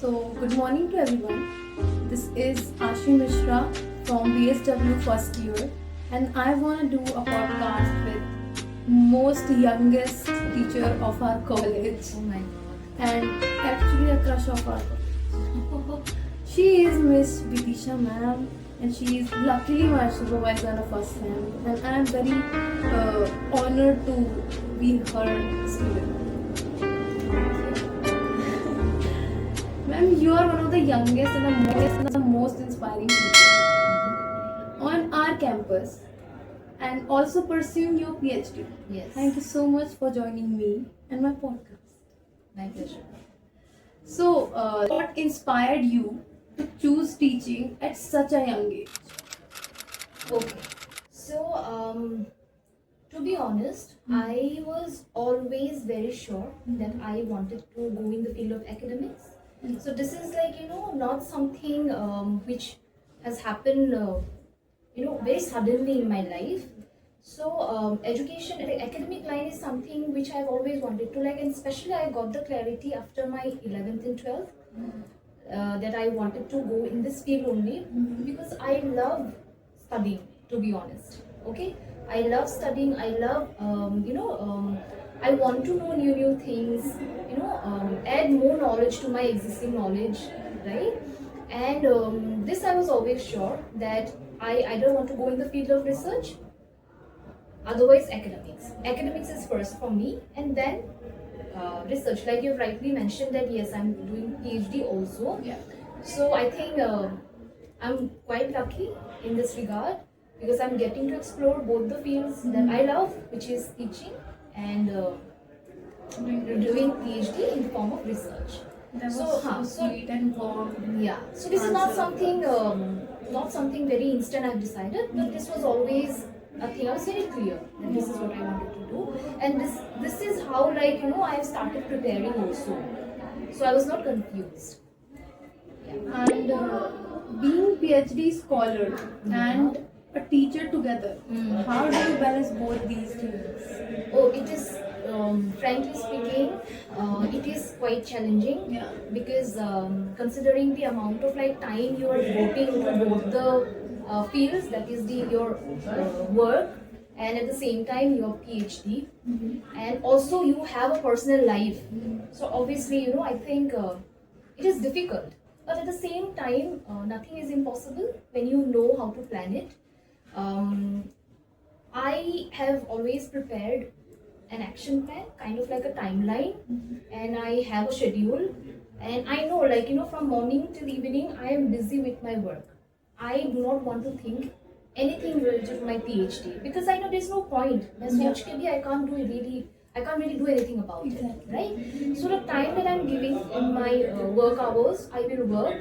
Good morning to everyone. This is Ashi Mishra from BSW first year, and I want to do a podcast with most youngest teacher of our college, Oh my god. and actually a crush of our college. She is Miss Vidisha ma'am, and she is luckily my supervisor on a first sem, and I am very honored to be her student. Ma'am, you are one of the youngest and the most inspiring people on our campus and also pursuing your PhD. Yes. Thank you so much for joining me and my podcast. My pleasure. So, what inspired you to choose teaching at such a young age? Okay. So, to be honest, I was always very sure that I wanted to go in the field of academics. So this is like not something which has happened very suddenly in my life. So education, academic line is something which I've always wanted to like, and especially I got the clarity after my 11th and 12th that I wanted to go in this field only because I love studying, to be honest. Okay, I love studying. I love I want to know new things. Add more knowledge to my existing knowledge, right? And this I was always sure that I either want to go in the field of research, otherwise academics. Academics is first for me, and then research. Like you've rightly mentioned that yes, I'm doing PhD also. Yeah. So I think I'm quite lucky in this regard because I'm getting to explore both the fields that I love, which is teaching and doing PhD in the form of research. That was So, so sweet and warm. Yeah. So this is not Answer. something very instant I've decided, but this was always a thing. I was very clear that this is what I wanted to do, and this is how I have started preparing also. So I was not confused. And being PhD scholar and a teacher together, how do you balance both these things? Oh, it is frankly speaking, it is quite challenging. Yeah. Because considering the amount of time you are devoting to both the fields, that is your work, and at the same time your PhD, and also you have a personal life. So obviously, I think it is difficult, but at the same time, nothing is impossible when you know how to plan it. I have always prepared an action plan, kind of like a timeline, and I have a schedule. And I know, from morning till evening, I am busy with my work. I do not want to think anything related to my PhD because I know there's no point. I can't really do anything about it, right? So the time that I'm giving in my work hours, I will work,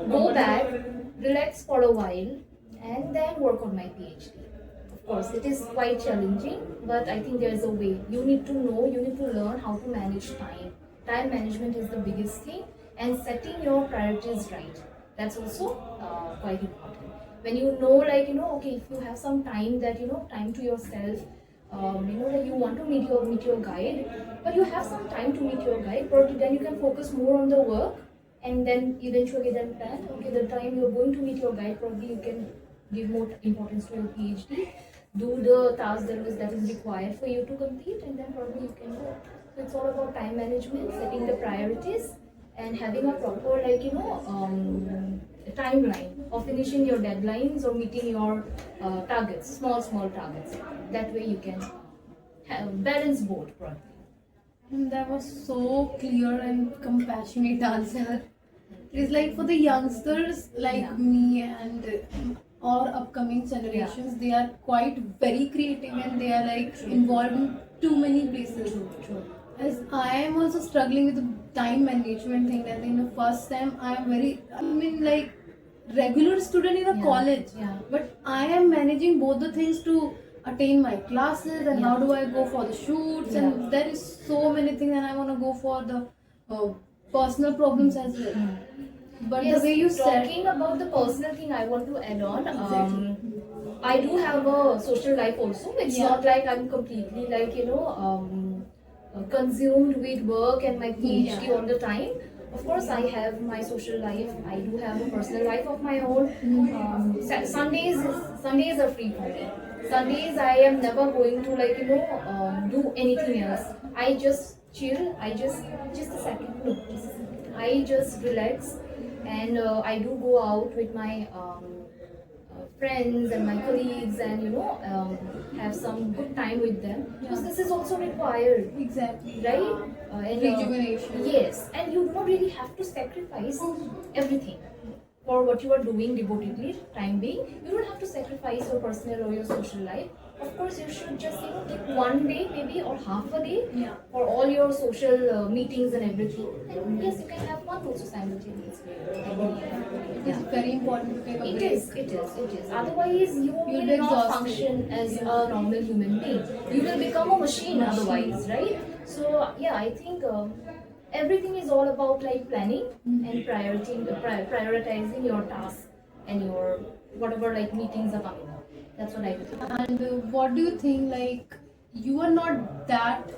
go back, relax for a while, and then work on my PhD. Of course, it is quite challenging, but I think there is a way. You need to learn how to manage time. Time management is the biggest thing, and setting your priorities right. That's also quite important. When you know, okay, if you have some time time to yourself, that you want to meet your guide, but you have some time to meet your guide, probably then you can focus more on the work, and then eventually then plan, okay, the time you're going to meet your guide, probably you can give more importance to your PhD, do the task that is required for you to complete, and then probably you can go. So it's all about time management, setting the priorities, and having a proper timeline of finishing your deadlines or meeting your targets, small targets. That way you can balance both probably. And that was so clear and compassionate answer. It is like for the youngsters like Yeah. me and our upcoming generations, they are quite very creative and they are involved in too many places. True. As I am also struggling with the time management thing, and in the first time regular student in a Yeah. college, Yeah. but I am managing both the things to attain my classes and Yeah. how do I go for the shoots, Yeah. and there is so many things, and I want to go for the personal problems as well. But Yes, the way you said, talking about the personal thing, I want to add on. I do have a social life also. It's Yeah. not like I'm completely consumed with work and my PhD Yeah. all the time. Of course, I have my social life. I do have a personal life of my own. Sundays are free for me. Sundays I am never going to do anything else. I just chill. Just a second. No, just a second. I just relax, and I do go out with my friends and my colleagues, and have some good time with them, because this is also required, Exactly. right? And Rejuvenation. yes, and you do not really have to sacrifice everything for what you are doing devotedly time being. You don't have to sacrifice your personal or your social life. Of course, you should just take one day maybe, or half a day, Yeah. for all your social meetings and everything. And yes, you can have fun also simultaneously, I believe. It's very important to take a It break. is. Otherwise, you You'll will be not exhausted. function as a normal human being. You will become a machine otherwise, right? So, yeah, I think everything is all about like planning and prioritizing your tasks and your whatever like meetings are coming up. That's what I would think. And what do you think? Like, you are not that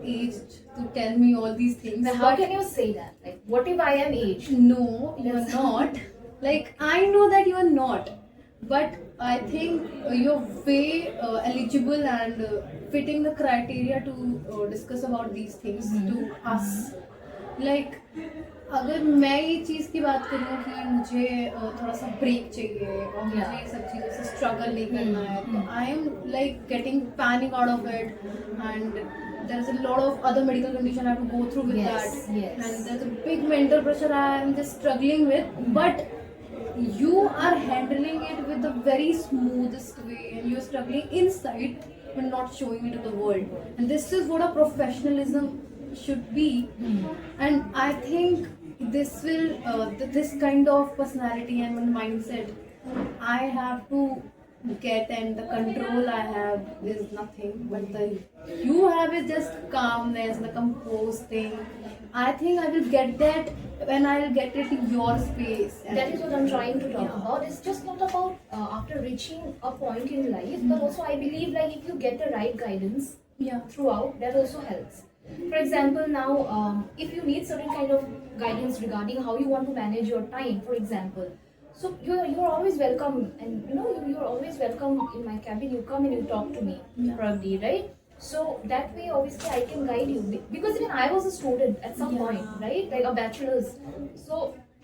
aged to tell me all these things. Now, how but can you say that? Like, what if I am aged? No, you are not. Like, I know that you are not. But I think you're way eligible and fitting the criteria to discuss about these things to us. Like, अगर मैं ये चीज़ की बात करूँ कि मुझे थोड़ा सा ब्रेक चाहिए और मुझे Yeah. ये सब चीज़ों से स्ट्रगल नहीं करना है, तो I am like getting panic out of it, and there is a lot of other medical condition I have to go through with Yes, that. yes. And there's a big mental pressure I am just struggling with, but you are handling it with the very smoothest way, and you're struggling inside but not showing it to the world, and this is what a professionalism should be. And I think this will this kind of personality and mindset I have to get, and the control I have is nothing, but the you have is just calmness, the composed thing. I think I will get that when I'll get it in your space. That is what I'm trying to talk Yeah. about. It's just not about after reaching a point in life, but also I believe like if you get the right guidance Yeah. throughout, that also helps. For example, now if you need certain kind of guidance regarding how you want to manage your time, for example, so you're always welcome, and you're always welcome in my cabin. You come and you talk to me, Yeah. probably, right? So that way, obviously, I can guide you, because even I was a student at some Yeah. point, right? Like a bachelor's. So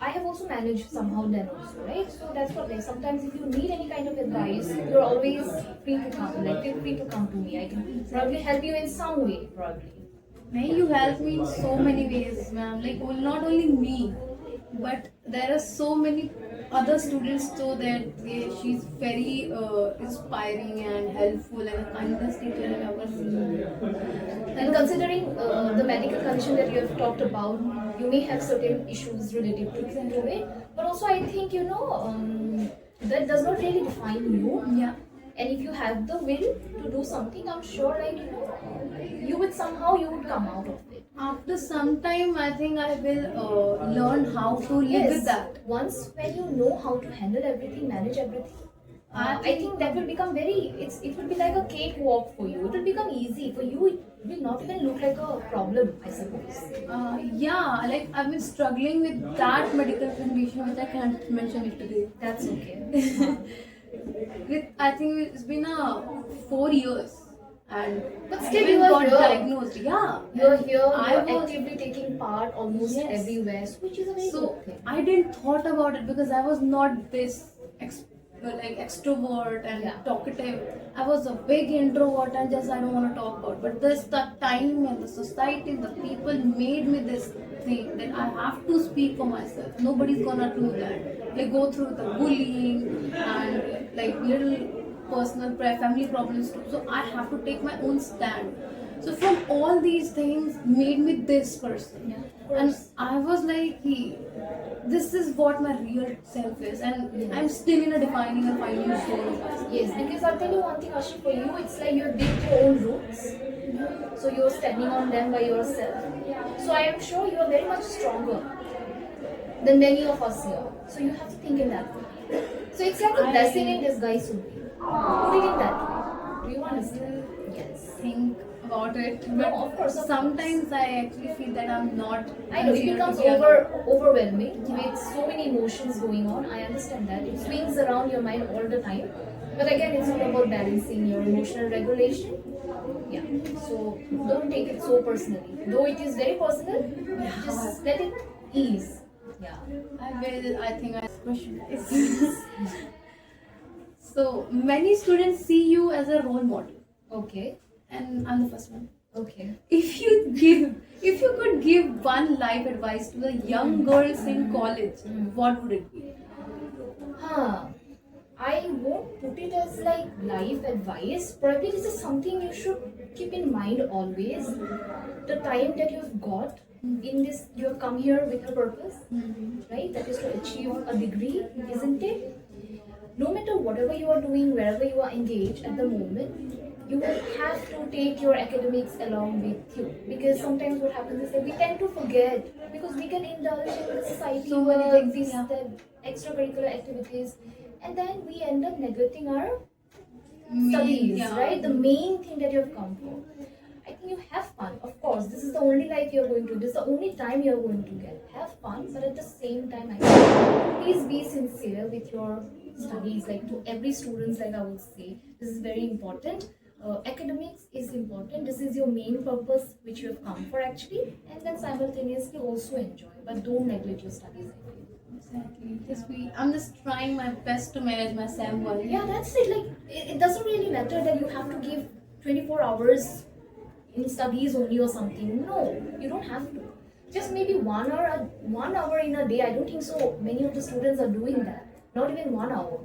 I have also managed somehow then also, right? So that's what, like, sometimes if you need any kind of advice, you're always free to come. Like, feel free to come to me. I can probably help you in some way, probably. May you help me in so many ways, ma'am. Like, well, not only me, but there are so many other students too that she's very inspiring and helpful and the kindest teacher I've ever seen. And considering the medical condition that you have talked about, you may have certain issues related to it, but also I think that does not really define you. Yeah. And if you have the will to do something, I'm sure you would come out of it. After some time, I think I will learn how to live with that. Once when you know how to handle everything, manage everything, I think that will become it will be like a cakewalk for you. It will become easy for you. It will not even look like a problem, I suppose. Yeah, like I've been struggling with that medical condition which I can't mention it today. That's okay. I think it's been 4 years, and But I still even you are got here. diagnosed. Yeah, You're here, I you're was- actively taking part almost Yes. everywhere, so which is a very So good thing. I didn't thought about it because I was not this extrovert and Yeah. talkative. I was a big introvert and just I don't want to talk about. But this the time and the society, the people made me this thing that I have to speak for myself. Nobody's gonna do that. They go through the bullying and like little personal family problems too. So I have to take my own stand. So from all these things made me this person. Yeah, of And course. I was like, this is what my real self is, and I'm still in a defining and finding soul of myself. Yes, because I'll tell you one thing, Ashi, for you, it's like you've built your own roots. So you're standing on them by yourself. So I am sure you are very much stronger than many of us here. So you have to think in that way. So it's like a blessing in disguise, Subi. Put it in that way. Do you understand? Yes. Think about it. No, But of course, of sometimes I actually feel that I'm not. I know it here to becomes be alone. overwhelming with so many emotions going on. I understand that it swings around your mind all the time. But again, it's all about balancing your emotional regulation. Yeah. So don't take it so personally. Though it is very personal, just let it ease. Yeah. I will. I think I question this. So many students see you as a role model, Okay. and I'm the first one. Okay. If you could give one life advice to the young girls in college, what would it be? Huh. I won't put it as like life advice. Probably this is something you should keep in mind always. The time that you've got in this, you have come here with a purpose, right? That is to achieve a degree, isn't it? No matter whatever you are doing, wherever you are engaged at the moment, you will have to take your academics along with you. Because sometimes what happens is that we tend to forget because we can indulge in the society So, work, this, yeah. that, extracurricular activities, and then we end up neglecting our studies, Yeah. right? The main thing that you have come for. I think you have fun. Of course, this is the only life you're going to. This is the only time you're going to get. Have fun, but at the same time, I think, please be sincere with your studies. Like to every student, like I would say, this is very important. Academics is important. This is your main purpose, which you have come for actually, and then simultaneously also enjoy. But don't neglect your studies. I feel. Exactly. I'm just trying my best to manage my SAM while. Yeah, that's it. Like it doesn't really matter that you have to give 24 hours in studies only or something. No, you don't have to. Just maybe 1 hour in a day. I don't think so. Many of the students are doing that. Not even 1 hour,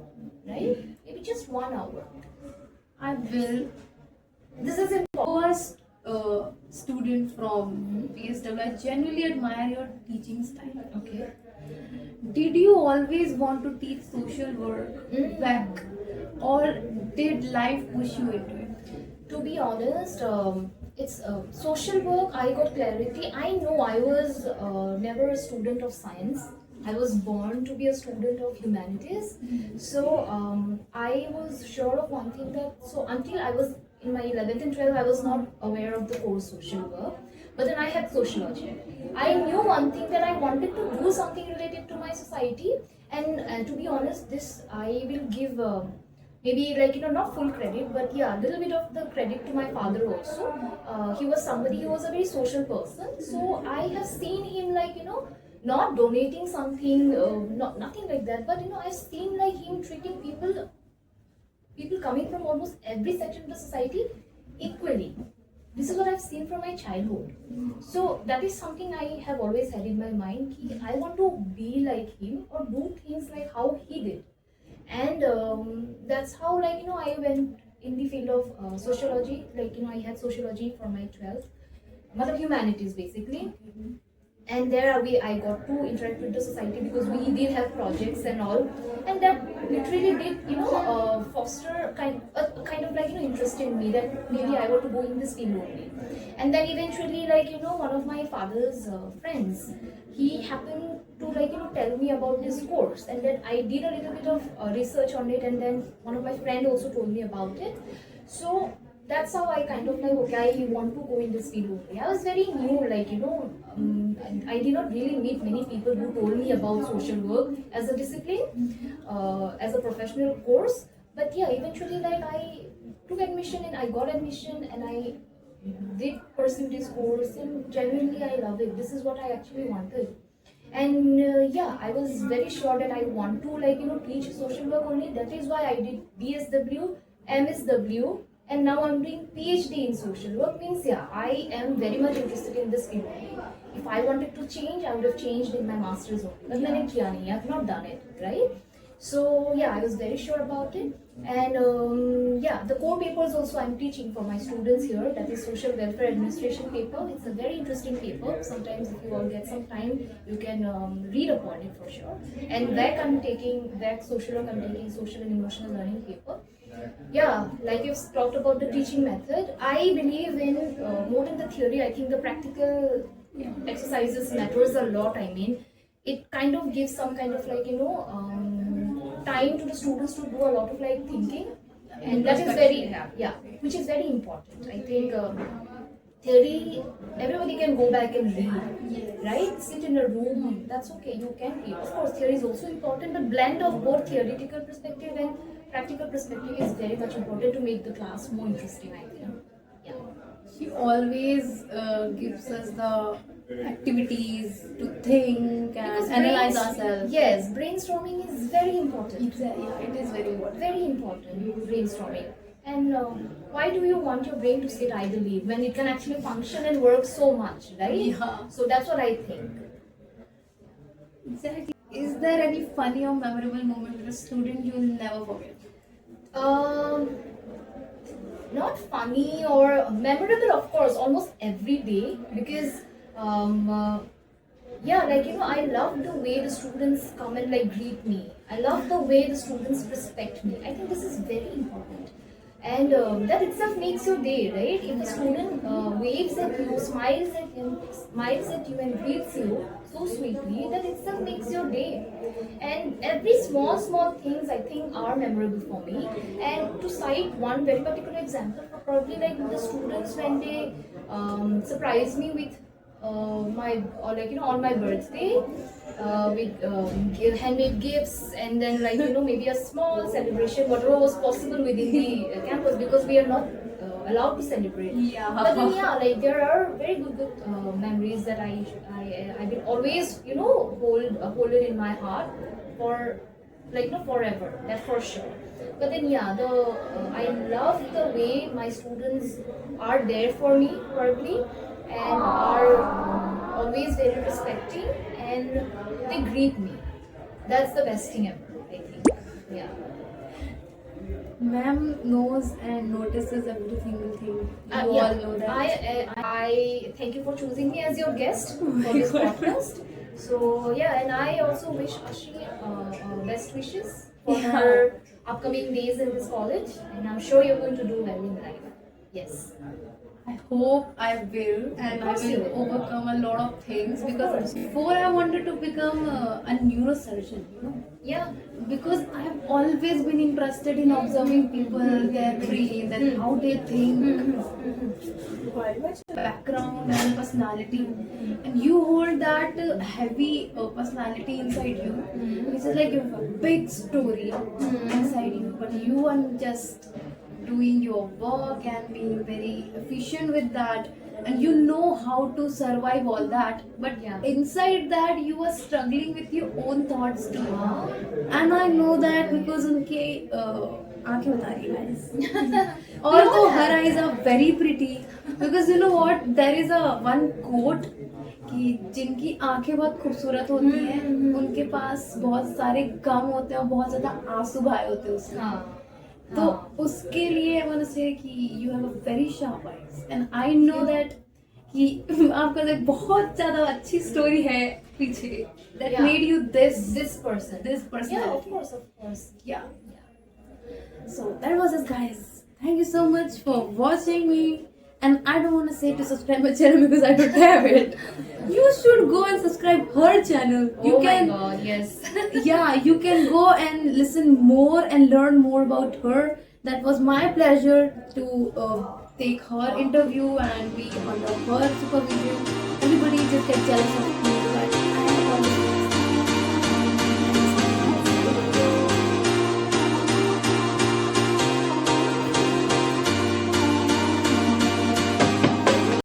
right? Maybe just 1 hour. I will. This is important. First student from PSW, I genuinely admire your teaching style. Okay. Did you always want to teach social work back, or did life push you into it? To be honest, it's social work. I got clarity. I know I was never a student of science. I was born to be a student of humanities. So I was sure of one thing that so until I was in my 11th and 12th, I was not aware of the course social work. But then I had sociology. I knew one thing that I wanted to do something related to my society. And to be honest, this I will give. Maybe like not full credit, but yeah, a little bit of the credit to my father also. He was somebody who was a very social person, so I have seen him like not donating something, not nothing like that, but I've seen like him treating people coming from almost every section of the society equally. This is what I've seen from my childhood. So that is something I have always had in my mind. I want to be like him or do things like how he did. And that's how I went in the field of sociology. I had sociology for my 12th, matlab humanities basically. And there I got to interact with the society because we did have projects and all, and that literally did foster kind of like interest in me that maybe I want to go in this field only. And then eventually one of my father's friends, he happened to tell me about this course, and then I did a little bit of research on it, and then one of my friend also told me about it. So that's how I kind of okay, I want to go in this field only. I was very new, I did not really meet many people who told me about social work as a discipline, as a professional course. But yeah, eventually I took admission and I got admission and I did pursue this course, and genuinely I love it. This is what I actually wanted. And yeah, I was very sure that I want to teach social work only. That is why I did BSW, MSW, and now I'm doing PhD in social work. Means yeah, I am very much interested in this field. If I wanted to change, I would have changed in my master's only. But मैंने किया नहीं, I've not done it, right? So yeah, I was very sure about it. And yeah, the core papers also I'm teaching for my students here. That is social welfare administration paper. It's a very interesting paper. Sometimes if you all get some time, you can read upon it for sure. And VAC social work, I'm taking social and emotional learning paper. Yeah, like you've talked about the teaching method, I believe in more than the theory. I think the practical exercises matters a lot. I mean, it kind of gives some kind of time to the students to do a lot of thinking, and that is very which is very important. I think theory, everybody can go back and read, Yes. right? Sit in a room, that's okay, you can read. Of course, theory is also important, but blend of both theoretical perspective and practical perspective is very much important to make the class more interesting, I think. Yeah. She always gives us the activities to think and Because analyze brains- ourselves. Yes, brainstorming is very important. Exactly. Yeah, it is very important. Very important, brainstorming. And why do you want your brain to sit idly when it can actually function and work so much, right? Yeah. So that's what I think. Exactly. Is there any funny or memorable moment with a student you will never forget? Um, Not funny or memorable, of course, almost every day because yeah, like I love the way the students come and like greet me. I love the way the students respect me. I think this is very important, and that itself makes your day, right? If the student waves at you, smiles at you, and greets you so sweetly, that itself makes your day. And every small things I think are memorable for me. And to cite one very particular example, probably like the students when they surprise me with my or like on my birthday with give handmade gifts, and then like maybe a small celebration, whatever was possible within the campus, because we are not allowed to celebrate. Yeah. But then yeah, like there are very good memories that I will always hold it in my heart for like forever. That's for sure. But then yeah, the I love the way my students are there for me probably, and are always very respecting, and they greet me. That's the best thing ever, I think. Yeah. Ma'am knows and notices every single thing. You Yeah, all know that. I thank you for choosing me as your guest for this podcast. So yeah, and I also wish Ashi best wishes for Yeah. her upcoming days in this college, and I'm sure you're going to do well in life. Yes. I hope I will, and I course you will will. overcome a lot of things Of because course. before I wanted to become a neurosurgeon, Yeah. because I have always been interested in observing people, their brain, and how they think, background and personality, and you hold that heavy personality inside you, which is like you have a big story inside you, but you are just doing your work and being very efficient with that, and you know how to survive all that, but Yeah. inside that you are struggling with your own thoughts too. And I know that because उनके आंखें बता रही guys. Although her eyes are very pretty, because you know what, there is a one quote कि जिनकी आंखें बहुत खूबसूरत होती हैं, उनके पास बहुत सारे गम होते हैं और बहुत ज्यादा आंसू बहाए होते हैं उसमें. हाँ. तो उसके लिए I want to say कि you have a very sharp eyes, and I know that कि आपका एक बहुत ज्यादा अच्छी स्टोरी है पीछे that Yeah. made you this This person. this Yeah, personality. of course. Yeah. So that was it, guys. Thank you so much for watching me. And I don't want to say to subscribe my channel because I don't have it. You should go and subscribe her channel. You Oh can, my god, yes. yeah, you can go and listen more and learn more about her. That was my pleasure to take her interview and be under her supervision. Everybody just get jealous of me